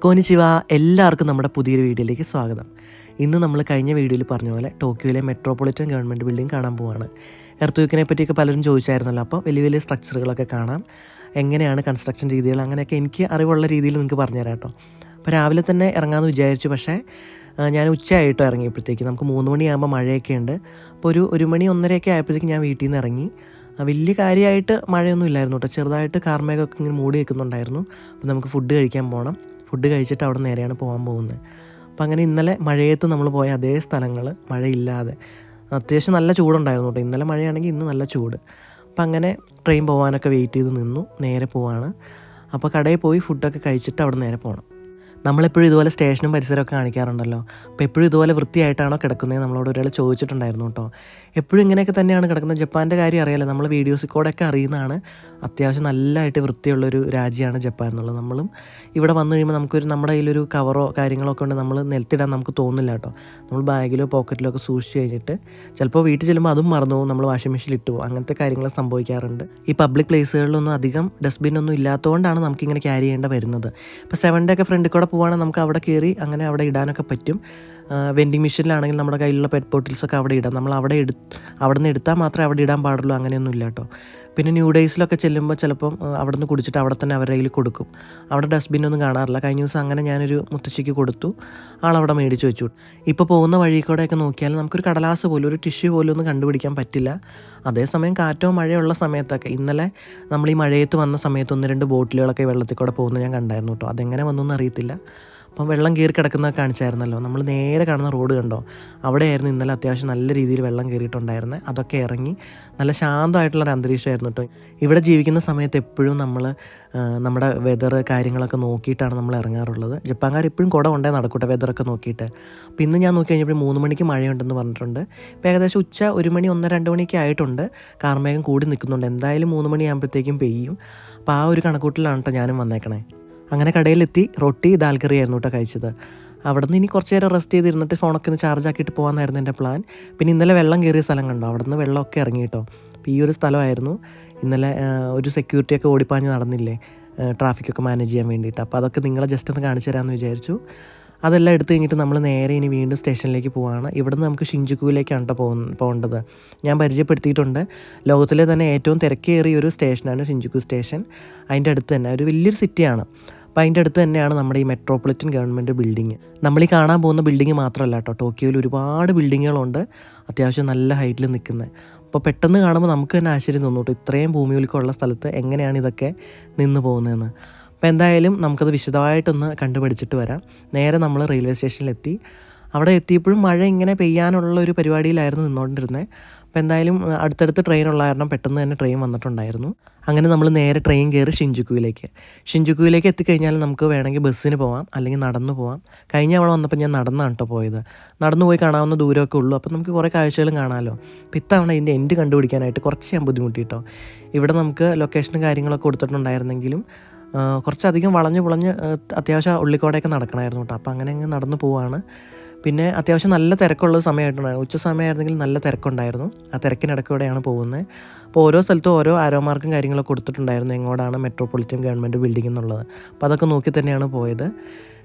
കോനിച്ചിവ, എല്ലാവർക്കും നമ്മുടെ പുതിയൊരു വീഡിയോയിലേക്ക് സ്വാഗതം. ഇന്ന് നമ്മൾ കഴിഞ്ഞ വീഡിയോയിൽ പറഞ്ഞ പോലെ ടോക്കിയോയിലെ മെട്രോപൊളിറ്റൻ ഗവൺമെൻറ് ബിൽഡിംഗ് കാണാൻ പോവാണ്. എർത്തുവീക്കിനെ പറ്റിയൊക്കെ പലരും ചോദിച്ചായിരുന്നല്ലോ. അപ്പോൾ വലിയ വലിയ സ്ട്രക്ചറുകളൊക്കെ കാണാം, എങ്ങനെയാണ് കൺസ്ട്രക്ഷൻ രീതികൾ, അങ്ങനെയൊക്കെ എനിക്ക് അറിവുള്ള രീതിയിൽ നിങ്ങൾക്ക് പറഞ്ഞുതരാം കേട്ടോ. അപ്പോൾ രാവിലെ തന്നെ ഇറങ്ങാമെന്ന് വിചാരിച്ചു, പക്ഷേ ഞാൻ ഉച്ചയായിട്ടോ ഇറങ്ങിയപ്പോഴത്തേക്ക് നമുക്ക് 3 മണിയാകുമ്പോൾ മഴയൊക്കെ ഉണ്ട്. അപ്പോൾ ഒരു മണി 1:30 ആയപ്പോഴത്തേക്ക് ഞാൻ വീട്ടിൽ നിന്ന് ഇറങ്ങി. വലിയ കാര്യമായിട്ട് മഴയൊന്നും ഇല്ലായിരുന്നു കേട്ടോ, ചെറുതായിട്ട് കാർമേഘമൊക്കെ ഇങ്ങനെ മൂടി വെക്കുന്നുണ്ടായിരുന്നു. അപ്പോൾ നമുക്ക് ഫുഡ് കഴിക്കാൻ പോകണം. ഫുഡ് കഴിച്ചിട്ട് അവിടെ നേരെയാണ് പോകാൻ പോകുന്നത്. അപ്പോൾ അങ്ങനെ ഇന്നലെ മഴയത്ത് നമ്മൾ പോയ അതേ സ്ഥലങ്ങൾ, മഴയില്ലാതെ അത്യാവശ്യം നല്ല ചൂടുണ്ടായിരുന്നു കേട്ടോ. ഇന്നലെ മഴയാണെങ്കിൽ ഇന്ന് നല്ല ചൂട്. അപ്പോൾ അങ്ങനെ ട്രെയിൻ പോകാനൊക്കെ വെയിറ്റ് ചെയ്ത് നിന്നു, നേരെ പോവാണ്. അപ്പോൾ കടയിൽ പോയി ഫുഡൊക്കെ കഴിച്ചിട്ട് അവിടെ നേരെ പോകണം. നമ്മളെപ്പോഴും ഇതുപോലെ സ്റ്റേഷനും പരിസരമൊക്കെ കാണിക്കാറുണ്ടല്ലോ. അപ്പോൾ എപ്പോഴും ഇതുപോലെ വൃത്തിയായിട്ടാണോ കിടക്കുന്നത് നമ്മളോട് ഒരാൾ ചോദിച്ചിട്ടുണ്ടായിരുന്നു കേട്ടോ. എപ്പോഴും ഇങ്ങനെയൊക്കെ തന്നെയാണ് കിടക്കുന്നത്. ജപ്പാൻ്റെ കാര്യം അറിയാമല്ലോ, നമ്മൾ വീഡിയോസിൽ കൂടെയൊക്കെ അറിയുന്നതാണ്. അത്യാവശ്യം നല്ലതായിട്ട് വൃത്തിയുള്ളൊരു രാജ്യമാണ് ജപ്പാൻ എന്നുള്ളത്. നമ്മളും ഇവിടെ വന്നു കഴിയുമ്പോൾ നമ്മുടെ കയ്യിലൊരു കവറോ കാര്യങ്ങളോ ഒക്കെ ഉണ്ട്, നമ്മൾ നിലത്തിടാൻ നമുക്ക് തോന്നില്ല കേട്ടോ. നമ്മൾ ബാഗിലോ പോക്കറ്റിലോ ഒക്കെ സൂക്ഷിച്ച് കഴിഞ്ഞിട്ട് ചിലപ്പോൾ വീട്ടിൽ ചെല്ലുമ്പോൾ അതും മറന്നു പോകും, നമ്മൾ വാഷിംഗ് മെഷീനിൽ ഇട്ടു പോകും. അങ്ങനത്തെ കാര്യങ്ങൾ സംഭവിക്കാറുണ്ട്. ഈ പബ്ലിക് പ്ലേസുകളിലൊന്നും അധികം ഡസ്റ്റ്ബിന്നൊന്നും ഇല്ലാത്തതുകൊണ്ടാണ് നമുക്കിങ്ങനെ ക്യാരി ചെയ്യേണ്ട വരുന്നത്. ഇപ്പോൾ 7 ഒക്കെ ഫ്രണ്ടിൽ കൂടെ പോവുകയാണെങ്കിൽ നമുക്ക് അവിടെ കയറി അങ്ങനെ അവിടെ ഇടാനൊക്കെ പറ്റും. വെൻഡിങ് മെഷീനിലാണെങ്കിൽ നമ്മുടെ കയ്യിലുള്ള പെറ്റ് ബോട്ടിൽസൊക്കെ അവിടെ ഇടാം. നമ്മൾ അവിടെ നിന്ന് എടുത്താൽ മാത്രമേ അവിടെ ഇടാൻ പാടുള്ളൂ, അങ്ങനെയൊന്നും ഇല്ല കേട്ടോ. പിന്നെ ന്യൂ ഡേയ്സിലൊക്കെ ചെല്ലുമ്പോൾ ചിലപ്പം അവിടെ നിന്ന് കുടിച്ചിട്ട് അവിടെ തന്നെ അവരുടെ കയ്യിൽ കൊടുക്കും. അവിടെ ഡസ്റ്റ്ബിന്നൊന്നും കാണാറില്ല. കഴിഞ്ഞ ദിവസം അങ്ങനെ ഞാനൊരു മുത്തശ്ശിക്ക് കൊടുത്തു, ആളവിടെ മേടിച്ച് വെച്ചു. ഇപ്പോൾ പോകുന്ന വഴി കൂടെയൊക്കെ നോക്കിയാൽ നമുക്കൊരു കടലാസ് പോലും, ഒരു ടിഷ്യൂ പോലും ഒന്നും കണ്ടുപിടിക്കാൻ പറ്റില്ല. അതേസമയം കാറ്റോ മഴയുള്ള സമയത്തൊക്കെ, ഇന്നലെ നമ്മൾ ഈ മഴയത്ത് വന്ന സമയത്ത് 1-2 ബോട്ടിലുകളൊക്കെ വെള്ളത്തിൽ കൂടെ പോകുന്നത് ഞാൻ കണ്ടായിരുന്നു കേട്ടോ. അതെങ്ങനെ വന്നൊന്നും അറിയത്തില്ല. അപ്പം വെള്ളം കയറി കിടക്കുന്നതൊക്കെ കാണിച്ചായിരുന്നല്ലോ. നമ്മൾ നേരെ കാണുന്ന റോഡ് കണ്ടോ, അവിടെയായിരുന്നു ഇന്നലെ അത്യാവശ്യം നല്ല രീതിയിൽ വെള്ളം കയറിയിട്ടുണ്ടായിരുന്നത്. അതൊക്കെ ഇറങ്ങി നല്ല ശാന്തമായിട്ടുള്ളൊരു അന്തരീക്ഷമായിരുന്നു കേട്ടോ. ഇവിടെ ജീവിക്കുന്ന സമയത്ത് എപ്പോഴും നമ്മൾ നമ്മുടെ വെതർ കാര്യങ്ങളൊക്കെ നോക്കിയിട്ടാണ് നമ്മൾ ഇറങ്ങാറുള്ളത്. ജപ്പാൻകാർ എപ്പോഴും കുട കൊണ്ടേ നടക്കൂട്ടെ, വെതറൊക്കെ നോക്കിയിട്ട്. അപ്പോൾ ഇന്ന് ഞാൻ നോക്കി കഴിഞ്ഞപ്പോൾ 3 മണിക്ക് മഴയുണ്ടെന്ന് പറഞ്ഞിട്ടുണ്ട്. ഇപ്പോൾ ഏകദേശം ഉച്ച 1 മണി 1-2 മണിയൊക്കെ ആയിട്ടുണ്ട്. കാർമേഘം കൂടി നിൽക്കുന്നുണ്ട്. എന്തായാലും 3 മണിയാകുമ്പോഴത്തേക്കും പെയ്യും. അപ്പോൾ ആ ഒരു കണക്കൂട്ടിലാണ് കേട്ടോ ഞാനും വന്നേക്കണേ. അങ്ങനെ കടയിലെത്തി റൊട്ടി ദാൽ കറി ആയിരുന്നു കേട്ടോ കഴിച്ചത്. അവിടെ നിന്ന് ഇനി കുറച്ച് നേരം റെസ്റ്റ് ചെയ്തിരുന്നിട്ട് ഫോണൊക്കെ ഒന്ന് ചാർജ് ആക്കിയിട്ട് പോകാമെന്നായിരുന്നു എൻ്റെ പ്ലാൻ. പിന്നെ ഇന്നലെ വെള്ളം കയറിയ സ്ഥലം കണ്ടോ, അവിടെ നിന്ന് വെള്ളമൊക്കെ ഇറങ്ങി കേട്ടോ. അപ്പോൾ ഈ ഒരു സ്ഥലമായിരുന്നു ഇന്നലെ ഒരു സെക്യൂരിറ്റിയൊക്കെ ഓടിപ്പാഞ്ഞ് നടന്നില്ലേ, ട്രാഫിക്കൊക്കെ മാനേജ് ചെയ്യാൻ വേണ്ടിയിട്ട്. അപ്പോൾ അതൊക്കെ നിങ്ങളെ ജസ്റ്റ് ഒന്ന് കാണിച്ചു തരാമെന്ന് വിചാരിച്ചു. അതെല്ലാം എടുത്ത് കഴിഞ്ഞിട്ട് നമ്മൾ നേരെ ഇനി വീണ്ടും സ്റ്റേഷനിലേക്ക് പോവുകയാണ്. ഇവിടുന്ന് നമുക്ക് ഷിഞ്ചുക്കുവിലേക്കാണ് കേട്ടോ പോകേണ്ടത്. ഞാൻ പരിചയപ്പെടുത്തിയിട്ടുണ്ട്. ലോകത്തിലെ തന്നെ ഏറ്റവും തിരക്കേറിയ ഒരു സ്റ്റേഷനാണ് ഷിഞ്ചുക്കു സ്റ്റേഷൻ. അതിൻ്റെ അടുത്ത് തന്നെ ഒരു വലിയൊരു സിറ്റിയാണ്. അപ്പോൾ അതിൻ്റെ അടുത്ത് തന്നെയാണ് നമ്മുടെ ഈ മെട്രോപൊളിറ്റൻ ഗവൺമെൻറ് ബിൽഡിങ്. നമ്മൾ ഈ കാണാൻ പോകുന്ന ബിൽഡിങ് മാത്രമല്ല കേട്ടോ, ടോക്കിയോയിൽ ഒരുപാട് ബിൽഡിങ്ങുകളുണ്ട് അത്യാവശ്യം നല്ല ഹൈറ്റിൽ നിൽക്കുന്നത്. അപ്പോൾ പെട്ടെന്ന് കാണുമ്പോൾ നമുക്ക് തന്നെ ആശ്ചര്യം തോന്നും കേട്ടോ, ഇത്രയും ഭൂമിയൊലിക്കമുള്ള സ്ഥലത്ത് എങ്ങനെയാണ് ഇതൊക്കെ നിന്ന് പോകുന്നതെന്ന്. അപ്പോൾ എന്തായാലും നമുക്കത് വിശദമായിട്ടൊന്ന് കണ്ടുപഠിച്ചിട്ട് വരാം. നേരെ നമ്മൾ റെയിൽവേ സ്റ്റേഷനിലെത്തി. അവിടെ എത്തിയപ്പോഴും മഴ ഇങ്ങനെ പെയ്യാനുള്ള ഒരു പരിപാടിയിലായിരുന്നു നിന്നുകൊണ്ടിരുന്നത്. അപ്പോൾ എന്തായാലും അടുത്തടുത്ത് ട്രെയിൻ ഉള്ള കാരണം പെട്ടെന്ന് തന്നെ ട്രെയിൻ വന്നിട്ടുണ്ടായിരുന്നു. അങ്ങനെ നമ്മൾ നേരെ ട്രെയിൻ കയറി ഷിഞ്ചുക്കുവിലേക്ക് എത്തിക്കഴിഞ്ഞാൽ നമുക്ക് വേണമെങ്കിൽ ബസ്സിന് പോവാം, അല്ലെങ്കിൽ നടന്നു പോവാം. കഴിഞ്ഞ അവിടെ വന്നപ്പോൾ ഞാൻ നടന്നാണ് കേട്ടോ പോയത്. നടന്നു പോയി കാണാവുന്ന ദൂരമൊക്കെ ഉള്ളൂ. അപ്പോൾ നമുക്ക് കുറേ കാഴ്ചകളും കാണാമല്ലോ. അപ്പോൾ ഇത്തവണ ഇതിൻ്റെ എൻഡ് കണ്ടുപിടിക്കാനായിട്ട് കുറച്ച് ഞാൻ ബുദ്ധിമുട്ടി കേട്ടോ. ഇവിടെ നമുക്ക് ലൊക്കേഷനും കാര്യങ്ങളൊക്കെ കൊടുത്തിട്ടുണ്ടായിരുന്നെങ്കിലും കുറച്ചധികം വളഞ്ഞ് പുളഞ്ഞ് അത്യാവശ്യം ഉള്ളിക്കോടെയൊക്കെ നടക്കണമായിരുന്നു കേട്ടോ. അപ്പോൾ അങ്ങനെ അങ്ങ് നടന്നു പോവാണ്. പിന്നെ അത്യാവശ്യം നല്ല തിരക്കുള്ള സമയമായിട്ടുണ്ടായിരുന്നു. ഉച്ച സമയമായിരുന്നെങ്കിൽ നല്ല തിരക്കുണ്ടായിരുന്നു. ആ തിരക്കിനിടയ്ക്കൂടെയാണ് പോകുന്നത്. അപ്പോൾ ഓരോ സ്ഥലത്തും ഓരോ ആരോ മാർക്കും കാര്യങ്ങളൊക്കെ കൊടുത്തിട്ടുണ്ടായിരുന്നു, എങ്ങോട്ടാണ് മെട്രോപൊളിറ്റൻ ഗവൺമെൻറ് ബിൽഡിംഗ് എന്നുള്ളത്. അപ്പോൾ അതൊക്കെ നോക്കി തന്നെയാണ് പോയത്.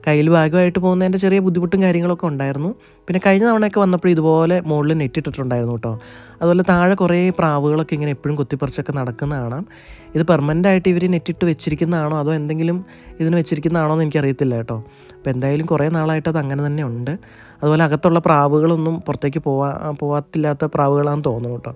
കയ്യിൽ ബാഗുമായിട്ട് പോകുന്നതിൻ്റെ ചെറിയ ബുദ്ധിമുട്ടും കാര്യങ്ങളൊക്കെ ഉണ്ടായിരുന്നു. പിന്നെ കഴിഞ്ഞ തവണയൊക്കെ വന്നപ്പോൾ ഇതുപോലെ മുകളിൽ നെറ്റിട്ടിട്ടുണ്ടായിരുന്നു കേട്ടോ. അതുപോലെ താഴെ കുറേ പ്രാവുകളൊക്കെ ഇങ്ങനെ എപ്പോഴും കൊത്തിപ്പറിച്ചൊക്കെ നടക്കുന്ന കാണാം. ഇത് പെർമനൻ്റ് ആയിട്ട് ഇവർ നെറ്റിട്ട് വെച്ചിരിക്കുന്നതാണോ അതോ എന്തെങ്കിലും ഇതിന് വെച്ചിരിക്കുന്നതാണോ എന്ന് എനിക്കറിയത്തില്ല കേട്ടോ. അപ്പോൾ എന്തായാലും കുറേ നാളായിട്ട് അത് അങ്ങനെ തന്നെ ഉണ്ട്. അതുപോലെ അകത്തുള്ള പ്രാവുകളൊന്നും പുറത്തേക്ക് പോവാത്തില്ലാത്ത പ്രാവുകളാണെന്ന് തോന്നുന്നു കേട്ടോ.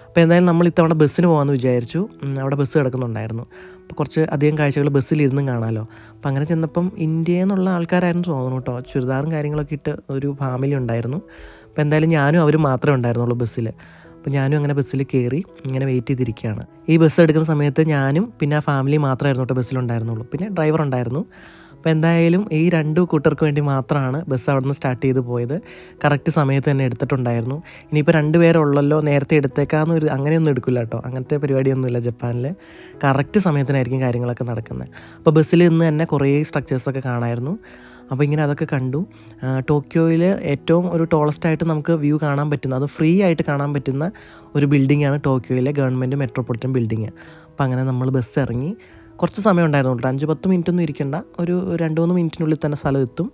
അപ്പോൾ എന്തായാലും നമ്മൾ ഇത്തവണ ബസ്സിന് പോകാമെന്ന് വിചാരിച്ചു. അവിടെ ബസ് കിടക്കുന്നുണ്ടായിരുന്നു. അപ്പോൾ കുറച്ച് അധികം കാഴ്ചകൾ ബസ്സിലിരുന്നും കാണാമല്ലോ. അപ്പോൾ അങ്ങനെ ചെന്നപ്പം ഇന്ത്യയിൽ നിന്നുള്ള ആൾക്കാരായിരുന്നു തോന്നുന്നു കേട്ടോ. ചുരിദാറും കാര്യങ്ങളൊക്കെ ഇട്ട് ഒരു ഫാമിലി ഉണ്ടായിരുന്നു. അപ്പോൾ എന്തായാലും ഞാനും അവരും മാത്രമേ ഉണ്ടായിരുന്നുള്ളൂ ബസ്സിൽ. അപ്പോൾ ഞാനും അങ്ങനെ ബസ്സിൽ കയറി ഇങ്ങനെ വെയിറ്റ് ചെയ്തിരിക്കുകയാണ്. ഈ ബസ് എടുക്കുന്ന സമയത്ത് ഞാനും പിന്നെ ആ ഫാമിലി മാത്രമായിരുന്നു കേട്ടോ ബസ്സിലുണ്ടായിരുന്നുള്ളൂ. പിന്നെ ഡ്രൈവർ ഉണ്ടായിരുന്നു. അപ്പോൾ എന്തായാലും ഈ 2 കൂട്ടർക്ക് വേണ്ടി മാത്രമാണ് ബസ് അവിടെ നിന്ന് സ്റ്റാർട്ട് ചെയ്ത് പോയത്. കറക്റ്റ് സമയത്ത് തന്നെ എടുത്തിട്ടുണ്ടായിരുന്നു. ഇനിയിപ്പോൾ 2 പേരുള്ളല്ലോ, നേരത്തെ എടുത്തേക്കാമെന്ന് അങ്ങനെയൊന്നും എടുക്കില്ല കേട്ടോ. അങ്ങനത്തെ പരിപാടിയൊന്നുമില്ല ജപ്പാനിൽ. കറക്റ്റ് സമയത്തിനായിരിക്കും കാര്യങ്ങളൊക്കെ നടക്കുന്നത്. അപ്പോൾ ബസ്സിൽ നിന്ന് തന്നെ കുറേ സ്ട്രക്ചേഴ്സൊക്കെ കാണാമായിരുന്നു. അപ്പോൾ ഇങ്ങനെ അതൊക്കെ കണ്ടു. ടോക്കിയോയിൽ ഏറ്റവും ഒരു ടോളസ്റ്റായിട്ട് നമുക്ക് വ്യൂ കാണാൻ പറ്റുന്ന, അത് ഫ്രീ ആയിട്ട് കാണാൻ പറ്റുന്ന ഒരു ബിൽഡിങ്ങാണ് ടോക്കിയോയിലെ ഗവൺമെൻറ് മെട്രോപൊളിറ്റൻ ബിൽഡിങ്. അപ്പോൾ അങ്ങനെ നമ്മൾ ബസ് ഇറങ്ങി കുറച്ച് സമയം ഉണ്ടായിരുന്നു കേട്ടോ, 5-10 മിനിറ്റൊന്നും ഇരിക്കേണ്ട, ഒരു 2-3 മിനിറ്റിനുള്ളിൽ തന്നെ സ്ഥലം എത്തും.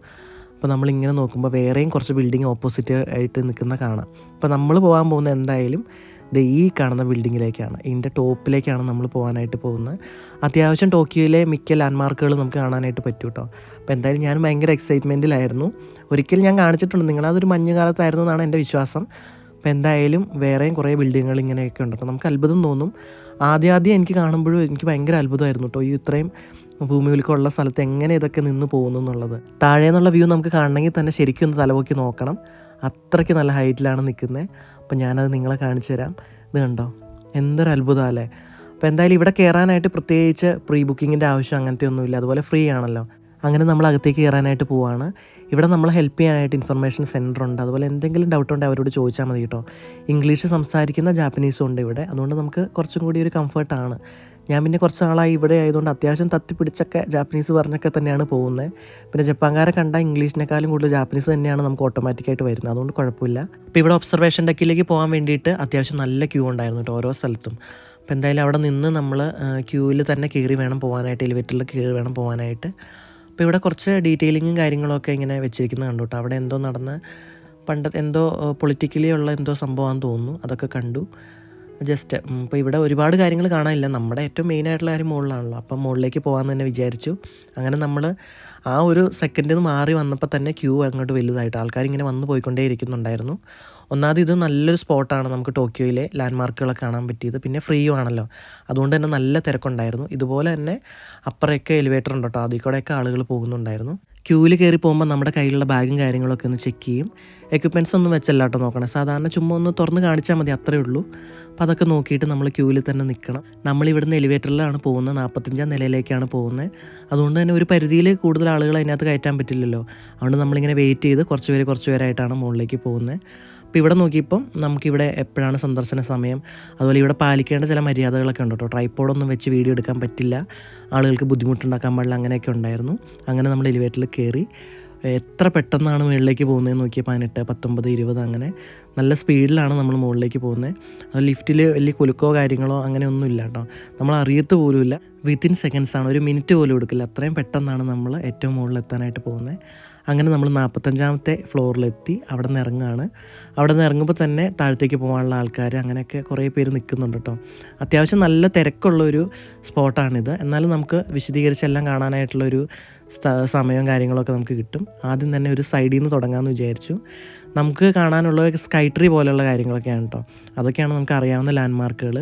അപ്പോൾ നമ്മളിങ്ങനെ നോക്കുമ്പോൾ വേറെയും കുറച്ച് ബിൽഡിംഗ് ഓപ്പോസിറ്റ് ആയിട്ട് നിൽക്കുന്ന കാണാം. അപ്പോൾ നമ്മൾ പോകാൻ പോകുന്നത് എന്തായാലും ഈ കാണുന്ന ബിൽഡിങ്ങിലേക്കാണ്, ഇതിൻ്റെ ടോപ്പിലേക്കാണ് നമ്മൾ പോകാനായിട്ട് പോകുന്നത്. അത്യാവശ്യം ടോക്കിയോയിലെ മിക്ക ലാൻഡ്മാർക്കുകൾ നമുക്ക് കാണാനായിട്ട് പറ്റും കേട്ടോ. അപ്പോൾ എന്തായാലും ഞാൻ ഭയങ്കര എക്സൈറ്റ്മെൻറ്റിലായിരുന്നു. ഒരിക്കൽ ഞാൻ കാണിച്ചിട്ടുണ്ട് നിങ്ങളതൊരു മഞ്ഞുകാലത്തായിരുന്നു എന്നാണ് എൻ്റെ വിശ്വാസം. അപ്പോൾ എന്തായാലും വേറെയും കുറേ ബിൽഡിങ്ങുകൾ ഇങ്ങനെയൊക്കെ ഉണ്ട് കേട്ടോ. നമുക്ക് അത്ഭുതം തോന്നും. ആദ്യം എനിക്ക് കാണുമ്പോഴും എനിക്ക് ഭയങ്കര അത്ഭുതമായിരുന്നു കേട്ടോ, ഈ ഇത്രയും ഭൂമിയിലേക്കുള്ള സ്ഥലത്ത് എങ്ങനെ ഇതൊക്കെ നിന്ന് പോകുന്നു എന്നുള്ളത്. താഴെ നിന്നുള്ള വ്യൂ നമുക്ക് കാണണമെങ്കിൽ തന്നെ ശരിക്കും ഒന്ന് തലപൊക്കി നോക്കണം, അത്രയ്ക്ക് നല്ല ഹൈറ്റിലാണ് നിൽക്കുന്നത്. അപ്പോൾ ഞാനത് നിങ്ങളെ കാണിച്ചു തരാം. ഇത് കണ്ടോ, എന്തൊരു അത്ഭുതം അല്ലേ. അപ്പോൾ എന്തായാലും ഇവിടെ കയറാനായിട്ട് പ്രത്യേകിച്ച് പ്രീ ബുക്കിങ്ങിൻ്റെ ആവശ്യം അങ്ങനത്തെ ഒന്നുമില്ല, അതുപോലെ ഫ്രീ ആണല്ലോ. അങ്ങനെ നമ്മൾ അകത്തേക്ക് കയറാനായിട്ട് പോവാണ്. ഇവിടെ നമ്മളെ ഹെൽപ്പ് ചെയ്യാനായിട്ട് ഇൻഫർമേഷൻ സെൻറ്റർ ഉണ്ട്, അതുപോലെ എന്തെങ്കിലും ഡൗട്ട് ഉണ്ടെങ്കിൽ അവരോട് ചോദിച്ചാൽ മതി കേട്ടോ. ഇംഗ്ലീഷ് സംസാരിക്കുന്ന ജാപ്പനീസും ഉണ്ട് ഇവിടെ, അതുകൊണ്ട് നമുക്ക് കുറച്ചും കൂടി ഒരു കംഫർട്ടാണ്. ഞാൻ പിന്നെ കുറച്ച് നാളായി ഇവിടെ ആയതുകൊണ്ട് അത്യാവശ്യം തത്തിപ്പിടിച്ചൊക്കെ ജാപ്പനീസ് പറഞ്ഞൊക്കെ തന്നെയാണ് പോകുന്നത്. പിന്നെ ജപ്പാൻകാരെ കണ്ടാൽ ഇംഗ്ലീഷിനേക്കാളും കൂടുതൽ ജാപ്പനീസ് തന്നെയാണ് നമുക്ക് ഓട്ടോമാറ്റിക്കായിട്ട് വരുന്നത്, അതുകൊണ്ട് കുഴപ്പമില്ല. അപ്പോൾ ഇവിടെ ഒബ്സർവേഷൻ ഡെക്കിലേക്ക് പോകാൻ വേണ്ടിയിട്ട് അത്യാവശ്യം നല്ല ക്യൂ ഉണ്ടായിരുന്നു കേട്ടോ ഓരോ സ്ഥലത്തും. അപ്പോൾ എന്തായാലും അവിടെ നിന്ന് നമ്മൾ ക്യൂവിൽ തന്നെ കയറി വേണം പോകാനായിട്ട്, എലിവേറ്ററിൽ കയറി വേണം പോകാനായിട്ട്. അപ്പോൾ ഇവിടെ കുറച്ച് ഡീറ്റെയിലിങ്ങും കാര്യങ്ങളൊക്കെ ഇങ്ങനെ വെച്ചിരിക്കുന്നത് കണ്ടു കേട്ടോ. അവിടെ എന്തോ നടന്ന് എന്തോ പൊളിറ്റിക്കലി ഉള്ള എന്തോ സംഭവമാണെന്ന് തോന്നുന്നു, അതൊക്കെ കണ്ടു ജസ്റ്റ്. ഇപ്പോൾ ഇവിടെ ഒരുപാട് കാര്യങ്ങൾ കാണാനില്ല, നമ്മുടെ ഏറ്റവും മെയിനായിട്ടുള്ള കാര്യം മുകളിലാണല്ലോ. അപ്പം മുകളിലേക്ക് പോകാമെന്ന് തന്നെ വിചാരിച്ചു. അങ്ങനെ നമ്മൾ ആ ഒരു സെക്കൻഡിൽ നിന്ന് മാറി വന്നപ്പോൾ തന്നെ ക്യൂ അങ്ങോട്ട് വലുതായിട്ട് ആൾക്കാരിങ്ങനെ വന്ന് പോയിക്കൊണ്ടേ ഇരിക്കുന്നുണ്ടായിരുന്നു. ഒന്നാമത് ഇത് നല്ലൊരു സ്പോട്ടാണ് നമുക്ക് ടോക്കിയോയിലെ ലാൻഡ്മാർക്കുകളൊക്കെ കാണാൻ പറ്റിയത്, പിന്നെ ഫ്രീയും ആണല്ലോ, അതുകൊണ്ട് തന്നെ നല്ല തിരക്കുണ്ടായിരുന്നു. ഇതുപോലെ തന്നെ അപ്പുറമൊക്കെ എലിവേറ്റർ ഉണ്ട് കേട്ടോ, അതിൽ കൂടെയൊക്കെ ആളുകൾ പോകുന്നുണ്ടായിരുന്നു. ക്യൂവിൽ കയറി പോകുമ്പോൾ നമ്മുടെ കയ്യിലുള്ള ബാഗും കാര്യങ്ങളൊക്കെ ഒന്ന് ചെക്ക് ചെയ്യും. എക്യുപ്മെൻറ്റ്സ് ഒന്നും വെച്ചല്ല കേട്ടോ നോക്കണം, സാധാരണ ചുമ്മാ ഒന്ന് തുറന്ന് കാണിച്ചാൽ മതി, അത്രയേ ഉള്ളൂ. അപ്പോൾ അതൊക്കെ നോക്കിയിട്ട് നമ്മൾ ക്യൂവിൽ തന്നെ നിൽക്കണം. നമ്മളിവിടുന്ന് എലിവേറ്ററിലാണ് പോകുന്നത്, 45ാം നിലയിലേക്കാണ് പോകുന്നത്. അതുകൊണ്ട് തന്നെ ഒരു പരിധിയിൽ കൂടുതൽ ആളുകൾ അതിനകത്ത് കയറ്റാൻ പറ്റില്ലല്ലോ, അതുകൊണ്ട് നമ്മളിങ്ങനെ വെയിറ്റ് ചെയ്ത് കുറച്ച് പേരായിട്ടാണ് മുകളിലേക്ക് പോകുന്നത്. അപ്പോൾ ഇവിടെ നോക്കിയപ്പം നമുക്കിവിടെ എപ്പോഴാണ് സന്ദർശന സമയം, അതുപോലെ ഇവിടെ പാലിക്കേണ്ട ചില മര്യാദകളൊക്കെ ഉണ്ട് കേട്ടോ. ട്രൈപ്പോഡൊന്നും വെച്ച് വീഡിയോ എടുക്കാൻ പറ്റില്ല, ആളുകൾക്ക് ബുദ്ധിമുട്ടുണ്ടാക്കാൻ പാടില്ല, അങ്ങനെയൊക്കെ ഉണ്ടായിരുന്നു. അങ്ങനെ നമ്മൾ എലിവേറ്ററിൽ കയറി എത്ര പെട്ടെന്നാണ് മുകളിലേക്ക് പോകുന്നത് നോക്കിയപ്പോൾ 18, 19, 20 അങ്ങനെ നല്ല സ്പീഡിലാണ് നമ്മൾ മുകളിലേക്ക് പോകുന്നത്. അത് ലിഫ്റ്റിൽ വലിയ കുലുക്കോ കാര്യങ്ങളോ അങ്ങനെ ഒന്നും ഇല്ല കേട്ടോ, നമ്മൾ അറിയത്ത് പോലുമില്ല. വിത്തിൻ സെക്കൻഡ്സാണ്, ഒരു മിനിറ്റ് പോലും എടുക്കില്ല, അത്രയും പെട്ടെന്നാണ് നമ്മൾ ഏറ്റവും മുകളിൽ എത്താനായിട്ട് പോകുന്നത്. അങ്ങനെ നമ്മൾ 45ാമത്തെ ഫ്ലോറിലെത്തി, അവിടെ നിന്ന് ഇറങ്ങുകയാണ്. അവിടെ നിന്ന് ഇറങ്ങുമ്പോൾ തന്നെ താഴത്തേക്ക് പോകാനുള്ള ആൾക്കാർ അങ്ങനെയൊക്കെ കുറേ പേര് നിൽക്കുന്നുണ്ട് കേട്ടോ. അത്യാവശ്യം നല്ല തിരക്കുള്ളൊരു സ്പോട്ടാണിത്, എന്നാലും നമുക്ക് വിശദീകരിച്ചെല്ലാം കാണാനായിട്ടുള്ളൊരു സമയവും കാര്യങ്ങളൊക്കെ നമുക്ക് കിട്ടും. ആദ്യം തന്നെ ഒരു സൈഡിൽ നിന്ന് തുടങ്ങാമെന്ന് വിചാരിച്ചു. നമുക്ക് കാണാനുള്ള സ്കൈ ട്രീ പോലെയുള്ള കാര്യങ്ങളൊക്കെയാണ് കേട്ടോ, അതൊക്കെയാണ് നമുക്ക് അറിയാവുന്ന ലാൻഡ്മാർക്കുകൾ.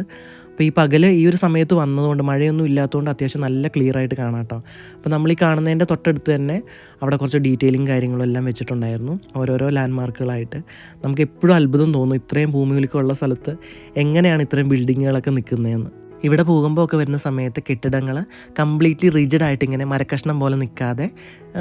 അപ്പോൾ ഈ പകൽ ഈ ഒരു സമയത്ത് വന്നതുകൊണ്ട് മഴയൊന്നും ഇല്ലാത്തതുകൊണ്ട് അത്യാവശ്യം നല്ല ക്ലിയർ ആയിട്ട് കാണാം കേട്ടോ. അപ്പോൾ നമ്മൾ ഈ കാണുന്നതിൻ്റെ തൊട്ടടുത്ത് തന്നെ അവിടെ കുറച്ച് ഡീറ്റെയിലും കാര്യങ്ങളും എല്ലാം വെച്ചിട്ടുണ്ടായിരുന്നു, ഓരോരോ ലാൻഡ്മാർക്കുകളായിട്ട്. നമുക്ക് എപ്പോഴും അത്ഭുതം തോന്നും, ഇത്രയും ഭൂമിയിലേക്കുള്ള സ്ഥലത്ത് എങ്ങനെയാണ് ഇത്രയും ബിൽഡിങ്ങുകളൊക്കെ നിൽക്കുന്നതെന്ന്. ഇവിടെ ഭൂകമ്പം ഒക്കെ വരുന്ന സമയത്ത് കെട്ടിടങ്ങൾ കംപ്ലീറ്റ്ലി റിജിഡായിട്ട് ഇങ്ങനെ മരക്കഷ്ണം പോലെ നിൽക്കാതെ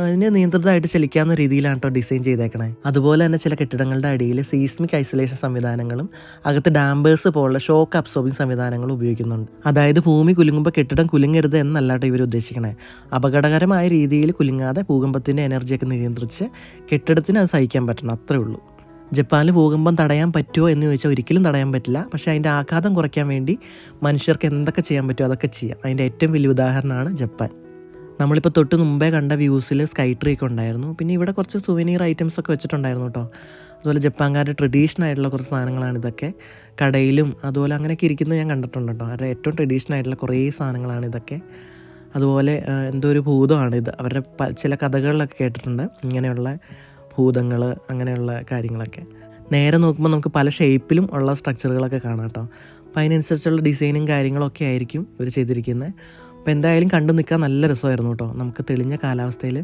അതിന് നിയന്ത്രിതമായിട്ട് ചലിക്കാവുന്ന രീതിയിലാണ് കേട്ടോ ഡിസൈൻ ചെയ്തേക്കണേ. അതുപോലെ തന്നെ ചില കെട്ടിടങ്ങളുടെ അടിയിൽ സീസ്മിക് ഐസൊലേഷൻ സംവിധാനങ്ങളും അകത്ത് ഡാമ്പേഴ്സ് പോലുള്ള ഷോക്ക് അബ്സോർബിങ് സംവിധാനങ്ങളും ഉപയോഗിക്കുന്നുണ്ട്. അതായത് ഭൂമി കുലുങ്ങുമ്പോൾ കെട്ടിടം കുലുങ്ങരുത് എന്നല്ല കേട്ടോ ഇവർ ഉദ്ദേശിക്കണേ, അപകടകരമായ രീതിയിൽ കുലുങ്ങാതെ ഭൂകമ്പത്തിൻ്റെ എനർജിയൊക്കെ നിയന്ത്രിച്ച് കെട്ടിടത്തിന് അത് സഹിക്കാൻ പറ്റണം, അത്രേ ഉള്ളൂ. ജപ്പാനിൽ ഭൂകമ്പം തടയാൻ പറ്റുമോ എന്ന് ചോദിച്ചാൽ ഒരിക്കലും തടയാൻ പറ്റില്ല, പക്ഷേ അതിൻ്റെ ആഘാതം കുറയ്ക്കാൻ വേണ്ടി മനുഷ്യർക്ക് എന്തൊക്കെ ചെയ്യാൻ പറ്റുമോ അതൊക്കെ ചെയ്യാം. അതിൻ്റെ ഏറ്റവും വലിയ ഉദാഹരണമാണ് ജപ്പാൻ. നമ്മളിപ്പോൾ തൊട്ട് മുമ്പേ കണ്ട വ്യൂസിൽ സ്കൈ ട്രീ ഒക്കെ ഉണ്ടായിരുന്നു, പിന്നെ ഇവിടെ കുറച്ച് സുവനീർ ഐറ്റംസ് ഒക്കെ വെച്ചിട്ടുണ്ടായിരുന്നു കേട്ടോ. അതുപോലെ ജപ്പാൻകാരുടെ ട്രഡീഷണൽ ആയിട്ടുള്ള കുറച്ച് സാധനങ്ങളാണ് ഇതൊക്കെ, കടയിലും അതുപോലെ അങ്ങനെയൊക്കെ ഇരിക്കുന്നത് ഞാൻ കണ്ടിട്ടുണ്ട് കേട്ടോ. അവരുടെ ഏറ്റവും ട്രഡീഷണൽ ആയിട്ടുള്ള കുറേ സാധനങ്ങളാണ് ഇതൊക്കെ. അതുപോലെ എന്തോ ഒരു ഭൂതമാണിത്, അവരുടെ ചില കഥകളിലൊക്കെ കേട്ടിട്ടുണ്ട് ഇങ്ങനെയുള്ള ഭൂതങ്ങൾ അങ്ങനെയുള്ള കാര്യങ്ങളൊക്കെ. നേരെ നോക്കുമ്പോൾ നമുക്ക് പല ഷേപ്പിലും ഉള്ള സ്ട്രക്ചറുകളൊക്കെ കാണാം കേട്ടോ. അപ്പോൾ അതിനനുസരിച്ചുള്ള ഡിസൈനും കാര്യങ്ങളൊക്കെ ആയിരിക്കും ഇവർ ചെയ്തിരിക്കുന്നത്. അപ്പോൾ എന്തായാലും കണ്ടു നിൽക്കാൻ നല്ല രസമായിരുന്നു കേട്ടോ. നമുക്ക് തെളിഞ്ഞ കാലാവസ്ഥയിൽ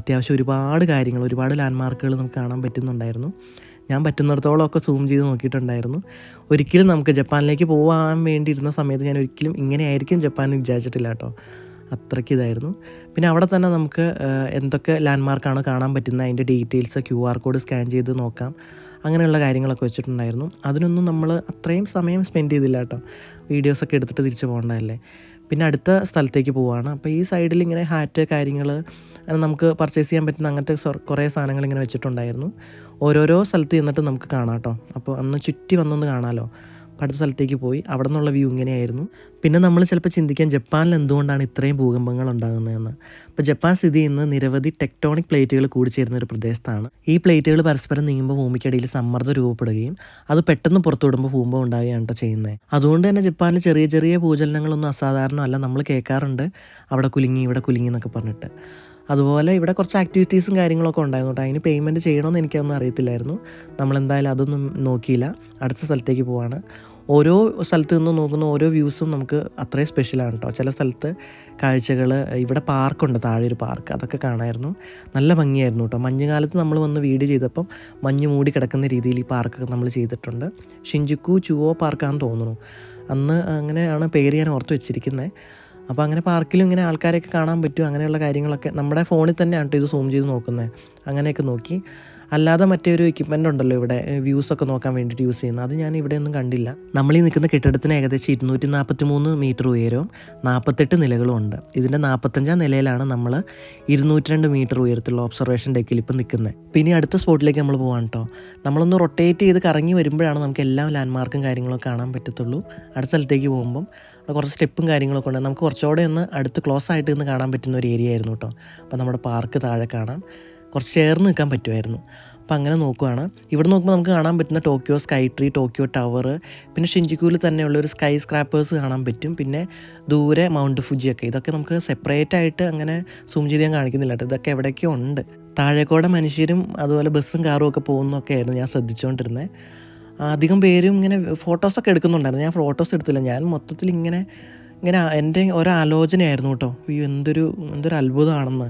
അത്യാവശ്യം ഒരുപാട് കാര്യങ്ങൾ, ഒരുപാട് ലാൻഡ്മാർക്കുകൾ നമുക്ക് കാണാൻ പറ്റുന്നുണ്ടായിരുന്നു. ഞാൻ പറ്റുന്നിടത്തോളം ഒക്കെ സൂം ചെയ്ത് നോക്കിയിട്ടുണ്ടായിരുന്നു. ഒരിക്കലും നമുക്ക് ജപ്പാനിലേക്ക് പോകാൻ വേണ്ടി ഇരുന്ന സമയത്ത് ഞാൻ ഒരിക്കലും ഇങ്ങനെയായിരിക്കും ജപ്പാൻ വിചാരിച്ചിട്ടില്ല കേട്ടോ, അത്രയ്ക്ക് ഇതായിരുന്നു. പിന്നെ അവിടെ തന്നെ നമുക്ക് എന്തൊക്കെ ലാൻഡ്മാർക്കാണ് കാണാൻ പറ്റുന്നത് അതിൻ്റെ ഡീറ്റെയിൽസ് QR കോഡ് സ്കാൻ ചെയ്ത് നോക്കാം, അങ്ങനെയുള്ള കാര്യങ്ങളൊക്കെ വെച്ചിട്ടുണ്ടായിരുന്നു. അതിനൊന്നും നമ്മൾ അത്രയും സമയം സ്പെൻഡ് ചെയ്തില്ല കേട്ടോ, വീഡിയോസൊക്കെ എടുത്തിട്ട് തിരിച്ച് പോകേണ്ടതല്ലേ. പിന്നെ അടുത്ത സ്ഥലത്തേക്ക് പോവുകയാണ്. അപ്പോൾ ഈ സൈഡിൽ ഇങ്ങനെ ഹാറ്റ് കാര്യങ്ങൾ നമുക്ക് പർച്ചേസ് ചെയ്യാൻ പറ്റുന്ന അങ്ങനത്തെ കുറേ സാധനങ്ങൾ ഇങ്ങനെ വെച്ചിട്ടുണ്ടായിരുന്നു. ഓരോരോ സ്ഥലത്ത് ചെന്നിട്ട് നമുക്ക് കാണാം കേട്ടോ. അപ്പോൾ അന്ന് ചുറ്റി വന്നൊന്ന് കാണാമല്ലോ. അടുത്ത സ്ഥലത്തേക്ക് പോയി. അവിടെ നിന്നുള്ള വ്യൂ ഇങ്ങനെയായിരുന്നു. പിന്നെ നമ്മൾ ചിലപ്പോൾ ചിന്തിക്കാൻ ജപ്പാനിൽ എന്തുകൊണ്ടാണ് ഇത്രയും ഭൂകമ്പങ്ങൾ ഉണ്ടാകുന്നതെന്ന്. അപ്പോൾ ജപ്പാൻ സ്ഥിതി ചെയ്യുന്നത് നിരവധി ടെക്ടോണിക് പ്ലേറ്റുകൾ കൂടിച്ചേരുന്ന ഒരു പ്രദേശത്താണ്. ഈ പ്ലേറ്റുകൾ പരസ്പരം നീങ്ങുമ്പോൾ ഭൂമിക്കടിയിൽ സമ്മർദ്ദം രൂപപ്പെടുകയും അത് പെട്ടെന്ന് പുറത്തുവിടുമ്പോൾ ഭൂകമ്പം ഉണ്ടാവുകയാണ് കേട്ടോ ചെയ്യുന്നത്. അതുകൊണ്ട് തന്നെ ജപ്പാനിൽ ചെറിയ ചെറിയ ഭൂചലനങ്ങളൊന്നും അസാധാരണമല്ല. നമ്മൾ കേൾക്കാറുണ്ട് അവിടെ കുലുങ്ങി ഇവിടെ കുലുങ്ങി എന്നൊക്കെ പറഞ്ഞിട്ട്. അതുപോലെ ഇവിടെ കുറച്ച് ആക്ടിവിറ്റീസും കാര്യങ്ങളൊക്കെ ഉണ്ടായിരുന്നു കേട്ടോ. അതിന് പേയ്മെൻറ്റ് ചെയ്യണമെന്ന് എനിക്കൊന്നും അറിയത്തില്ലായിരുന്നു. നമ്മളെന്തായാലും അതൊന്നും നോക്കിയില്ല. അടുത്ത സ്ഥലത്തേക്ക് പോവാണ്. ഓരോ സ്ഥലത്ത് നിന്ന് നോക്കുന്ന ഓരോ വ്യൂസും നമുക്ക് അത്രയും സ്പെഷ്യലാണ് കേട്ടോ. ചില സ്ഥലത്ത് കാഴ്ചകൾ, ഇവിടെ പാർക്കുണ്ട്, താഴെ ഒരു പാർക്ക്, അതൊക്കെ കാണാമായിരുന്നു. നല്ല ഭംഗിയായിരുന്നു കേട്ടോ. മഞ്ഞുകാലത്ത് നമ്മൾ വന്ന് വീഡിയോ ചെയ്തപ്പം മഞ്ഞ് മൂടി കിടക്കുന്ന രീതിയിൽ ഈ പാർക്കൊക്കെ നമ്മൾ ചെയ്തിട്ടുണ്ട്. ഷിൻജുക്കു ചുവോ പാർക്കാണെന്ന് തോന്നുന്നു. അന്ന് അങ്ങനെയാണ് പേര് ഞാൻ ഓർത്ത് വെച്ചിരിക്കുന്നത്. അപ്പോൾ അങ്ങനെ പാർക്കിലും ഇങ്ങനെ ആൾക്കാരെയൊക്കെ കാണാൻ പറ്റും. അങ്ങനെയുള്ള കാര്യങ്ങളൊക്കെ നമ്മുടെ ഫോണിൽ തന്നെയാണ് കേട്ടോ ഇത് സൂം ചെയ്ത് നോക്കുന്നത്. അങ്ങനെയൊക്കെ നോക്കി. അല്ലാതെ മറ്റേ ഒരു എക്യുപ്മെൻ്റ് ഉണ്ടല്ലോ ഇവിടെ വ്യൂസൊക്കെ നോക്കാൻ വേണ്ടിയിട്ട് യൂസ് ചെയ്യുന്നത്, അത് ഞാൻ ഇവിടെ ഒന്നും കണ്ടില്ല. നമ്മൾ ഈ നിൽക്കുന്ന കെട്ടിടത്തിന് ഏകദേശം 243 മീറ്റർ ഉയരവും 48 നിലകളും ഉണ്ട്. ഇതിൻ്റെ 45ാം നിലയിലാണ് നമ്മൾ 202 മീറ്റർ ഉയരത്തിലുള്ള ഒബ്സർവേഷൻ ഡെക്കിൽ ഇപ്പം നിൽക്കുന്നത്. പിന്നെ അടുത്ത സ്പോട്ടിലേക്ക് നമ്മൾ പോകാൻ കേട്ടോ. നമ്മളൊന്ന് റൊട്ടേറ്റ് ചെയ്ത് കറങ്ങി വരുമ്പോഴാണ് നമുക്ക് എല്ലാ ലാൻഡ്മാർക്കും കാര്യങ്ങളൊക്കെ കാണാൻ പറ്റത്തുള്ളൂ. അടുത്ത സ്ഥലത്തേക്ക് പോകുമ്പം കുറച്ച് സ്റ്റെപ്പും കാര്യങ്ങളൊക്കെ ഉണ്ട്. നമുക്ക് കുറച്ചുകൂടെ ഒന്ന് അടുത്ത് ക്ലോസ് ആയിട്ട് നിന്ന് കാണാൻ പറ്റുന്ന ഒരു ഏരിയ ആയിരുന്നു കേട്ടോ. അപ്പോൾ നമ്മുടെ പാർക്ക് താഴെ കാണാം. കുറച്ച് ചേർന്ന് നിൽക്കാൻ പറ്റുമായിരുന്നു. അപ്പോൾ അങ്ങനെ നോക്കുകയാണ്. ഇവിടെ നോക്കുമ്പോൾ നമുക്ക് കാണാൻ പറ്റുന്ന Tokyo sky tree, Tokyo tower, പിന്നെ ഷിൻജുക്കുവിൽ തന്നെയുള്ള ഒരു സ്കൈ സ്ക്രാപ്പേഴ്സ് കാണാൻ പറ്റും. പിന്നെ ദൂരെ മൗണ്ട് ഫുജിയൊക്കെ. ഇതൊക്കെ നമുക്ക് സെപ്പറേറ്റ് ആയിട്ട് അങ്ങനെ സൂം ചെയ്ത് ഞാൻ കാണിക്കുന്നില്ല കേട്ടോ. ഇതൊക്കെ എവിടെയൊക്കെയോ ഉണ്ട്. താഴേക്കൂടെ മനുഷ്യരും അതുപോലെ ബസ്സും കാറും ഒക്കെ പോകുന്നതൊക്കെ ആയിരുന്നു ഞാൻ ശ്രദ്ധിച്ചുകൊണ്ടിരുന്നത്. അധികം പേരും ഇങ്ങനെ ഫോട്ടോസൊക്കെ എടുക്കുന്നുണ്ടായിരുന്നു. ഞാൻ ഫോട്ടോസ് എടുത്തില്ല. ഞാൻ മൊത്തത്തിൽ ഇങ്ങനെ എൻ്റെ ഒരാലോചനയായിരുന്നു കേട്ടോ. എന്തൊരു അത്ഭുതമാണെന്ന്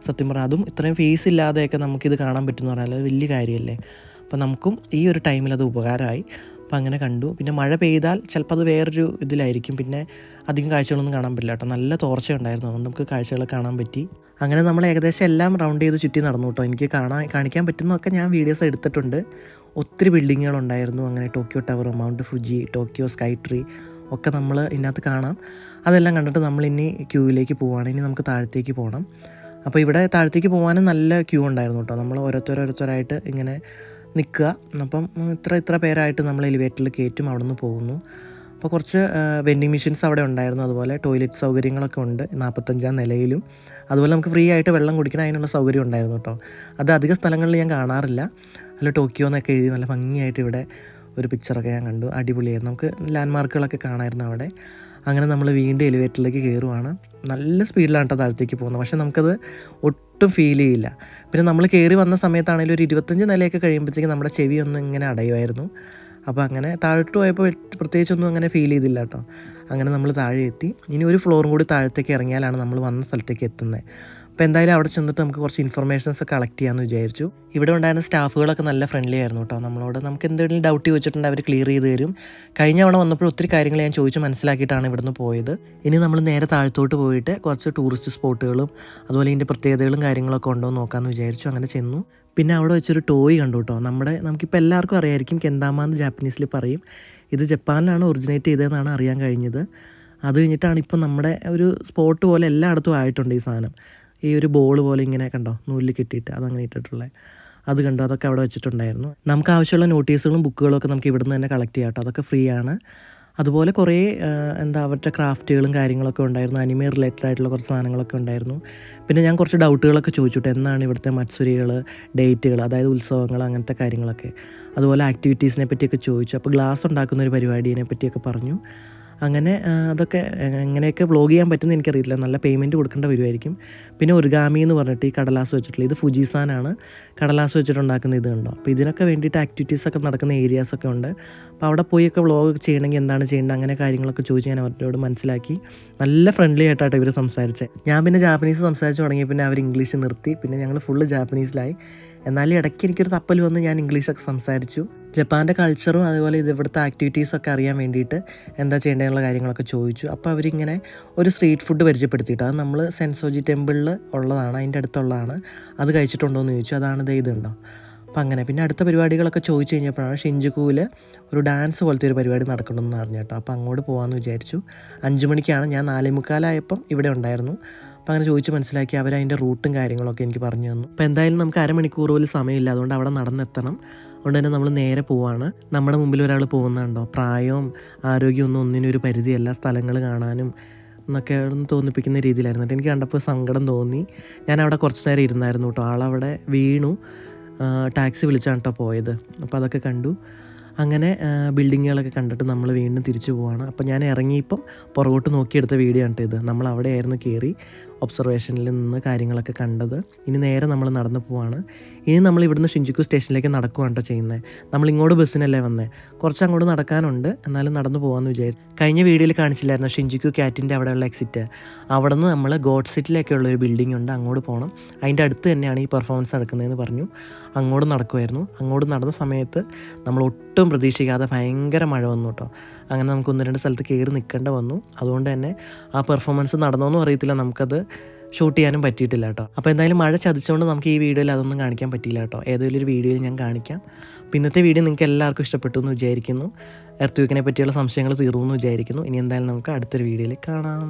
സത്യം പറഞ്ഞാൽ. അതും ഇത്രയും ഫേസ് ഇല്ലാതെയൊക്കെ നമുക്കിത് കാണാൻ പറ്റുമെന്ന് പറഞ്ഞാൽ അത് വലിയ കാര്യമല്ലേ. അപ്പോൾ നമുക്കും ഈ ഒരു ടൈമിൽ അത് ഉപകാരമായി. അപ്പോൾ അങ്ങനെ കണ്ടു. പിന്നെ മഴ പെയ്താൽ ചിലപ്പോൾ അത് വേറൊരു ഇതിലായിരിക്കും. പിന്നെ അധികം കാഴ്ചകളൊന്നും കാണാൻ പറ്റില്ല കേട്ടോ. നല്ല തോർച്ച ഉണ്ടായിരുന്നു. അതുകൊണ്ട് നമുക്ക് കാഴ്ചകൾ കാണാൻ പറ്റി. അങ്ങനെ നമ്മൾ ഏകദേശം എല്ലാം റൗണ്ട് ചെയ്ത് ചുറ്റി നടന്നു കേട്ടോ. എനിക്ക് കാണിക്കാൻ പറ്റുന്നതൊക്കെ ഞാൻ വീഡിയോസ് എടുത്തിട്ടുണ്ട്. ഒത്തിരി ബിൽഡിങ്ങുകളുണ്ടായിരുന്നു. അങ്ങനെ Tokyo tower, mount Fuji, Tokyo sky tree ഒക്കെ നമ്മൾ ഇതിനകത്ത് കാണാം. അതെല്ലാം കണ്ടിട്ട് നമ്മളിനി ക്യൂവിലേക്ക് പോവുകയാണ്. ഇനി നമുക്ക് താഴത്തേക്ക് പോകണം. അപ്പോൾ ഇവിടെ താഴത്തേക്ക് പോകാനും നല്ല ക്യൂ ഉണ്ടായിരുന്നു കേട്ടോ. നമ്മൾ ഓരോരുത്തരായിട്ട് ഇങ്ങനെ നിൽക്കുക. അപ്പം ഇത്ര പേരായിട്ട് നമ്മൾ എലിവേറ്ററിൽ കയറ്റും, അവിടെ നിന്ന് പോകുന്നു. അപ്പോൾ കുറച്ച് വെൻഡിങ് മെഷീൻസ് അവിടെ ഉണ്ടായിരുന്നു. അതുപോലെ ടോയ്ലറ്റ് സൗകര്യങ്ങളൊക്കെ ഉണ്ട് 45ാം നിലയിലും. അതുപോലെ നമുക്ക് ഫ്രീ ആയിട്ട് വെള്ളം കുടിക്കണം, അതിനുള്ള സൗകര്യം ഉണ്ടായിരുന്നു കേട്ടോ. അത് അധിക സ്ഥലങ്ങളിൽ ഞാൻ കാണാറില്ല. അല്ല ടോക്കിയോ എന്നൊക്കെ എഴുതി നല്ല ഭംഗിയായിട്ട് ഇവിടെ ഒരു പിക്ചറൊക്കെ ഞാൻ കണ്ടു. അടിപൊളിയായിരുന്നു. നമുക്ക് ലാൻഡ്മാർക്കുകളൊക്കെ കാണാമായിരുന്നു അവിടെ. അങ്ങനെ നമ്മൾ വീണ്ടും എലിവേറ്ററിലേക്ക് കയറുവാണ്. നല്ല സ്പീഡിലാണ് കേട്ടോ താഴത്തേക്ക് പോകുന്നത്. പക്ഷേ നമുക്കത് ഒട്ടും ഫീൽ ചെയ്യില്ല. പിന്നെ നമ്മൾ കയറി വന്ന സമയത്താണെങ്കിലും ഒരു 25 നിലയൊക്കെ കഴിയുമ്പോഴത്തേക്ക് നമ്മുടെ ചെവി ഒന്ന് ഇങ്ങനെ അടയുമായിരുന്നു. അപ്പോൾ അങ്ങനെ താഴോട്ട് പോയപ്പോൾ പ്രത്യേകിച്ചൊന്നും അങ്ങനെ ഫീൽ ചെയ്തില്ല കേട്ടോ. അങ്ങനെ നമ്മൾ താഴെ എത്തി. ഇനി ഒരു ഫ്ലോറും കൂടി താഴത്തേക്ക് ഇറങ്ങിയാലാണ് നമ്മൾ വന്ന സ്ഥലത്തേക്ക് എത്തുന്നത്. അപ്പോൾ എന്തായാലും അവിടെ ചെന്നിട്ട് നമുക്ക് കുറച്ച് ഇൻഫർമേഷൻസ് കളക്ട് ചെയ്യാമെന്ന് വിചാരിച്ചു. ഇവിടെ ഉണ്ടായിരുന്ന സ്റ്റാഫുകളൊക്കെ നല്ല ഫ്രണ്ട്ലി ആയിരുന്നു കേട്ടോ. നമ്മളോട് നമുക്ക് എന്തെങ്കിലും ഡൗട്ട് ചോദിച്ചിട്ടുണ്ടെങ്കിൽ അവർ ക്ലിയർ ചെയ്ത് തരും. കഴിഞ്ഞ തവണ വന്നപ്പോൾ ഒത്തിരി കാര്യങ്ങൾ ഞാൻ ചോദിച്ച് മനസ്സിലാക്കിയിട്ടാണ് ഇവിടുന്ന് പോയത്. ഇനി നമ്മൾ നേരെ താഴത്തോട്ട് പോയിട്ട് കുറച്ച് ടൂറിസ്റ്റ് സ്പോട്ടുകളും അതുപോലെ ഇതിൻ്റെ പ്രത്യേകതകളും കാര്യങ്ങളൊക്കെ ഉണ്ടോ എന്ന് നോക്കാമെന്ന് വിചാരിച്ചു. അങ്ങനെ ചെന്നു. പിന്നെ അവിടെ വെച്ചൊരു ടോയ് കണ്ടു കേട്ടോ. നമുക്കിപ്പോൾ എല്ലാവർക്കും അറിയായിരിക്കും, കെന്താമ എന്ന് ജാപ്പനീസിൽ പറയും. ഇത് ജപ്പാനിലാണ് ഒറിജിനേറ്റ് ചെയ്തതെന്നാണ് അറിയാൻ കഴിഞ്ഞത്. അത് കഴിഞ്ഞിട്ടാണ് ഇപ്പം നമ്മുടെ ഒരു സ്പോട്ട് പോലെ എല്ലായിടത്തും ആയിട്ടുണ്ട് ഈ സാധനം. ഈ ഒരു ബോൾ പോലെ ഇങ്ങനെ കണ്ടോ നൂലിൽ കെട്ടിയിട്ട് അതങ്ങനെ ഇട്ടിട്ടുള്ളത് അത് കണ്ടോ. അതൊക്കെ അവിടെ വെച്ചിട്ടുണ്ടായിരുന്നു. നമുക്ക് ആവശ്യമുള്ള നോട്ടീസുകളും ബുക്കുകളും ഒക്കെ നമുക്ക് ഇവിടുന്ന് തന്നെ കളക്ട് ചെയ്യാം കേട്ടോ. അതൊക്കെ ഫ്രീ ആണ്. അതുപോലെ കുറേ അവരുടെ ക്രാഫ്റ്റുകളും കാര്യങ്ങളൊക്കെ ഉണ്ടായിരുന്നു. അനിമേ റിലേറ്റഡ് ആയിട്ടുള്ള കുറച്ച് സാധനങ്ങളൊക്കെ ഉണ്ടായിരുന്നു. പിന്നെ ഞാൻ കുറച്ച് ഡൗട്ടുകളൊക്കെ ചോദിച്ചിട്ട് എന്നാണ് ഇവിടുത്തെ മത്സരികൾ, ഡേറ്റുകൾ, അതായത് ഉത്സവങ്ങൾ, അങ്ങനത്തെ കാര്യങ്ങളൊക്കെ. അതുപോലെ ആക്ടിവിറ്റീസിനെ പറ്റിയൊക്കെ ചോദിച്ചു. അപ്പോൾ ഗ്ലാസ് ഉണ്ടാക്കുന്ന ഒരു പരിപാടിയെ പറ്റിയൊക്കെ പറഞ്ഞു. അങ്ങനെ അതൊക്കെ എങ്ങനെയൊക്കെ വ്ളോഗ് ചെയ്യാൻ പറ്റുമെന്ന് എനിക്കറിയില്ല. നല്ല പേയ്മെൻറ്റ് കൊടുക്കേണ്ട വരുമായിരിക്കും. പിന്നെ ഒറിഗാമി എന്ന് പറഞ്ഞിട്ട് ഈ കടലാസ് വെച്ചിട്ടുള്ള ഇത് ഫുജിസാനാണ് കടലാസ് വെച്ചിട്ടുണ്ടാക്കുന്ന ഇത് കണ്ടോ. അപ്പോൾ ഇതിനൊക്കെ വേണ്ടിയിട്ട് ആക്ടിവിറ്റീസൊക്കെ നടക്കുന്ന ഏരിയാസൊക്കെ ഉണ്ട്. അപ്പോൾ അവിടെ പോയൊക്കെ വ്ളോഗ് ചെയ്യണമെങ്കിൽ എന്താണ് ചെയ്യേണ്ടത് അങ്ങനെ കാര്യങ്ങളൊക്കെ ചോദിച്ച് ഞാൻ അവരോട് മനസ്സിലാക്കി. നല്ല ഫ്രണ്ട്ലി ആയിട്ടാണ് ഇവർ സംസാരിച്ചത്. ഞാൻ പിന്നെ ജാപ്പനീസ് സംസാരിച്ച് തുടങ്ങി. പിന്നെ അവർ ഇംഗ്ലീഷ് നിർത്തി. പിന്നെ ഞങ്ങൾ ഫുള്ള് ജാപ്പനീസിലായി. എന്നാലും ഇടയ്ക്ക് എനിക്കൊരു തപ്പൽ വന്ന് ഞാൻ ഇംഗ്ലീഷൊക്കെ സംസാരിച്ചു. ജപ്പാൻ്റെ കൾച്ചറും അതുപോലെ ഇവിടുത്തെ ആക്ടിവിറ്റീസൊക്കെ അറിയാൻ വേണ്ടിയിട്ട് എന്താ ചെയ്യേണ്ടതെന്നുള്ള കാര്യങ്ങളൊക്കെ ചോദിച്ചു. അപ്പോൾ അവരിങ്ങനെ ഒരു സ്ട്രീറ്റ് ഫുഡ് പരിചയപ്പെടുത്തിയിട്ട് അത് നമ്മൾ സെൻസോജി ടെമ്പിളിൽ ഉള്ളതാണ്, അതിൻ്റെ അടുത്തുള്ളതാണ്. അത് കഴിച്ചിട്ടുണ്ടോ എന്ന് ചോദിച്ചു. അതാണ് ഇതുണ്ടോ. അപ്പോൾ അങ്ങനെ പിന്നെ അടുത്ത പരിപാടികളൊക്കെ ചോദിച്ചു കഴിഞ്ഞപ്പോഴാണ് ഷിൻജുക്കുവിൽ ഒരു ഡാൻസ് പോലത്തെ ഒരു പരിപാടി നടക്കണമെന്ന് പറഞ്ഞു കേട്ടോ. അപ്പോൾ അങ്ങോട്ട് പോകാമെന്ന് വിചാരിച്ചു. 5 മണിക്കാണ്. ഞാൻ 4:45 ഇവിടെ ഉണ്ടായിരുന്നു. അപ്പോൾ അങ്ങനെ ചോദിച്ച് മനസ്സിലാക്കി അവരതിൻ്റെ റൂട്ടും കാര്യങ്ങളൊക്കെ എനിക്ക് പറഞ്ഞു തന്നു. അപ്പോൾ എന്തായാലും നമുക്ക് അരമണിക്കൂർ പോലും സമയമില്ല. അതുകൊണ്ട് അവിടെ നടന്നെത്തണം. അതുകൊണ്ട് തന്നെ നമ്മൾ നേരെ പോവാണ്. നമ്മുടെ മുമ്പിൽ ഒരാൾ പോകുന്നുണ്ടോ, പ്രായവും ആരോഗ്യമൊന്നും ഒന്നിനും ഒരു പരിധിയല്ല, സ്ഥലങ്ങൾ കാണാനും എന്നൊക്കെ തോന്നിപ്പിക്കുന്ന രീതിയിലായിരുന്നു കേട്ടോ. എനിക്ക് കണ്ടപ്പോൾ സങ്കടം തോന്നി. ഞാൻ അവിടെ കുറച്ച് നേരം ഇരുന്നായിരുന്നു കേട്ടോ. ആളവിടെ വീണു. ടാക്സി വിളിച്ചാണ് കേട്ടോ പോയത്. അപ്പോൾ അതൊക്കെ കണ്ടു. അങ്ങനെ ബിൽഡിങ്ങുകളൊക്കെ കണ്ടിട്ട് നമ്മൾ വീണ്ടും തിരിച്ചു പോവാണ്. അപ്പോൾ ഞാൻ ഇറങ്ങിയപ്പം പുറകോട്ട് നോക്കിയെടുത്ത വീഡിയോ ആണ് ഇത്. നമ്മൾ അവിടെയായിരുന്നു കയറി ഒബ്സർവേഷനിൽ നിന്ന് കാര്യങ്ങളൊക്കെ കണ്ടത്. ഇനി നേരെ നമ്മൾ നടന്നു പോവാണ്. ഇനി നമ്മൾ ഇവിടുന്ന് ഷിഞ്ചുക്കു സ്റ്റേഷനിലേക്ക് നടക്കുകയാണ് കേട്ടോ ചെയ്യുന്നത്. നമ്മളിങ്ങോട്ട് ബസ്സിനല്ലേ വന്നത്, കുറച്ച് അങ്ങോട്ട് നടക്കാനുണ്ട്, എന്നാലും നടന്നു പോകാമെന്ന് വിചാരിച്ചു. കഴിഞ്ഞ വീഡിയോയിൽ കാണിച്ചില്ലായിരുന്നു ഷിഞ്ചുക്കു ക്യാറ്റിൻ്റെ അവിടെയുള്ള എക്സിറ്റ്. അവിടെ നിന്ന് നമ്മൾ ഗോഡ് സിറ്റിയിലൊക്കെ ഉള്ളൊരു ബിൽഡിംഗ് ഉണ്ട്, അങ്ങോട്ട് പോകണം. അതിൻ്റെ അടുത്ത് തന്നെയാണ് ഈ പെർഫോമൻസ് നടക്കുന്നതെന്ന് പറഞ്ഞു. അങ്ങോട്ട് നടക്കുമായിരുന്നു. അങ്ങോട്ട് നടന്ന സമയത്ത് നമ്മൾ ഒട്ടും പ്രതീക്ഷിക്കാതെ ഭയങ്കര മഴ വന്നു കേട്ടോ. അങ്ങനെ നമുക്ക് 1-2 സ്ഥലത്ത് കയറി നിൽക്കേണ്ട വന്നു. അതുകൊണ്ട് തന്നെ ആ പെർഫോമൻസ് നടന്നോന്നും അറിയത്തില്ല, നമുക്കത് ഷൂട്ട് ചെയ്യാനും പറ്റിയിട്ടില്ല കേട്ടോ. അപ്പോൾ എന്തായാലും മഴ ചതിച്ചുകൊണ്ട് നമുക്ക് ഈ വീഡിയോയിൽ അതൊന്നും കാണിക്കാൻ പറ്റിയില്ല കേട്ടോ. ഏതെങ്കിലും ഒരു വീഡിയോയിൽ ഞാൻ കാണിക്കാം. അപ്പോൾ ഇന്നത്തെ വീഡിയോ നിങ്ങൾക്ക് എല്ലാവർക്കും ഇഷ്ടപ്പെട്ടു എന്ന് വിചാരിക്കുന്നു. എർത്ത് വീക്കിനെ പറ്റിയുള്ള സംശയങ്ങൾ തീർന്നു എന്ന് വിചാരിക്കുന്നു. ഇനി എന്തായാലും നമുക്ക് അടുത്തൊരു വീഡിയോയിൽ കാണാം.